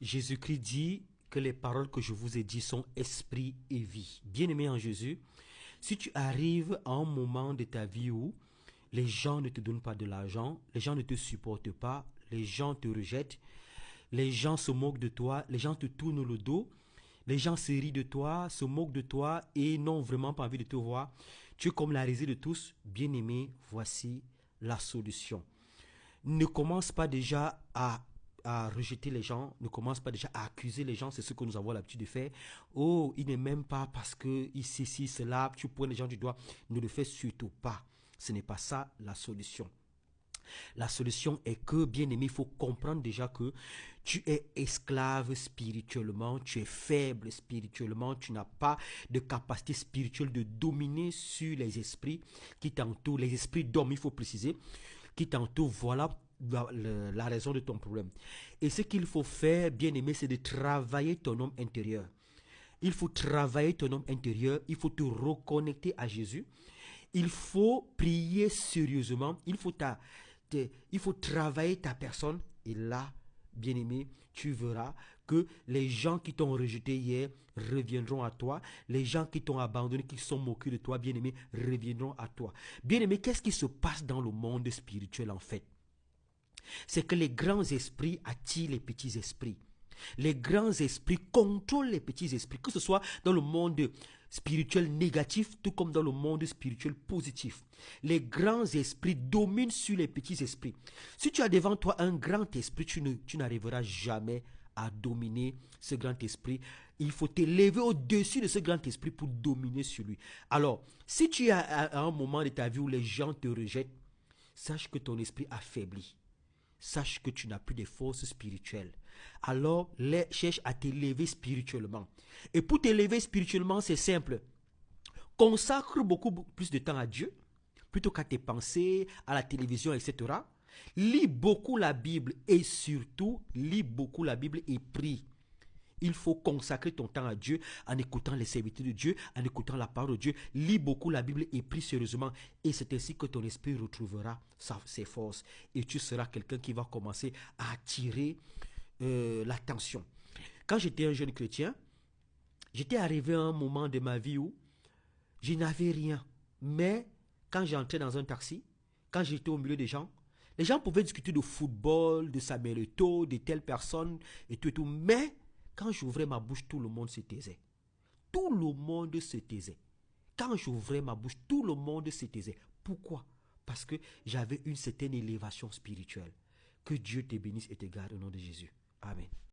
Jésus-Christ dit que les paroles que je vous ai dites sont esprit et vie. Bien-aimé en Jésus, si tu arrives à un moment de ta vie où les gens ne te donnent pas de l'argent, les gens ne te supportent pas, les gens te rejettent, les gens se moquent de toi, les gens te tournent le dos, les gens se rient de toi, se moquent de toi et n'ont vraiment pas envie de te voir. Tu es comme la risée de tous. Bien-aimé, voici la solution. Ne commence pas déjà à rejeter les gens, ne commence pas déjà à accuser les gens, c'est ce que nous avons l'habitude de faire. Oh, il n'est même pas parce que ici, cela, tu pointes les gens du doigt. Ne le fais surtout pas. Ce n'est pas ça la solution. La solution est que, bien aimé, il faut comprendre déjà que tu es esclave spirituellement, tu es faible spirituellement, tu n'as pas de capacité spirituelle de dominer sur les esprits qui t'entourent, les esprits d'hommes, il faut préciser, qui t'entourent. Voilà la raison de ton problème. Et ce qu'il faut faire, bien aimé, c'est de travailler ton homme intérieur. Il faut travailler ton homme intérieur, il faut te reconnecter à Jésus. Il faut prier sérieusement, il faut travailler ta personne. Et là, bien-aimé, tu verras que les gens qui t'ont rejeté hier reviendront à toi. Les gens qui t'ont abandonné, qui sont moqués de toi, bien-aimé, reviendront à toi. Bien-aimé, qu'est-ce qui se passe dans le monde spirituel en fait? C'est que les grands esprits attirent les petits esprits. Les grands esprits contrôlent les petits esprits, que ce soit dans le monde spirituel négatif, tout comme dans le monde spirituel positif. Les grands esprits dominent sur les petits esprits. Si tu as devant toi un grand esprit, tu n'arriveras jamais à dominer ce grand esprit. Il faut t'élever au-dessus de ce grand esprit pour dominer sur lui. Alors, si tu es à un moment de ta vie où les gens te rejettent, sache que ton esprit affaiblit. Sache que tu n'as plus de force spirituelle. Alors, cherche à t'élever spirituellement. Et pour t'élever spirituellement, c'est simple. Consacre beaucoup plus de temps à Dieu, plutôt qu'à tes pensées, à la télévision, etc. Lis beaucoup la Bible et surtout, lis beaucoup la Bible et prie. Il faut consacrer ton temps à Dieu en écoutant les serviteurs de Dieu, en écoutant la parole de Dieu. Lis beaucoup la Bible et prie sérieusement. Et c'est ainsi que ton esprit retrouvera ses forces. Et tu seras quelqu'un qui va commencer à attirer l'attention. Quand j'étais un jeune chrétien, j'étais arrivé à un moment de ma vie où je n'avais rien. Mais quand j'entrais dans un taxi, quand j'étais au milieu des gens, les gens pouvaient discuter de football, de Samuel Eto'o, de telle personne et tout et tout. Mais quand j'ouvrais ma bouche, tout le monde se taisait. Tout le monde se taisait. Quand j'ouvrais ma bouche, tout le monde se taisait. Pourquoi? Parce que j'avais une certaine élévation spirituelle. Que Dieu te bénisse et te garde au nom de Jésus. Amen.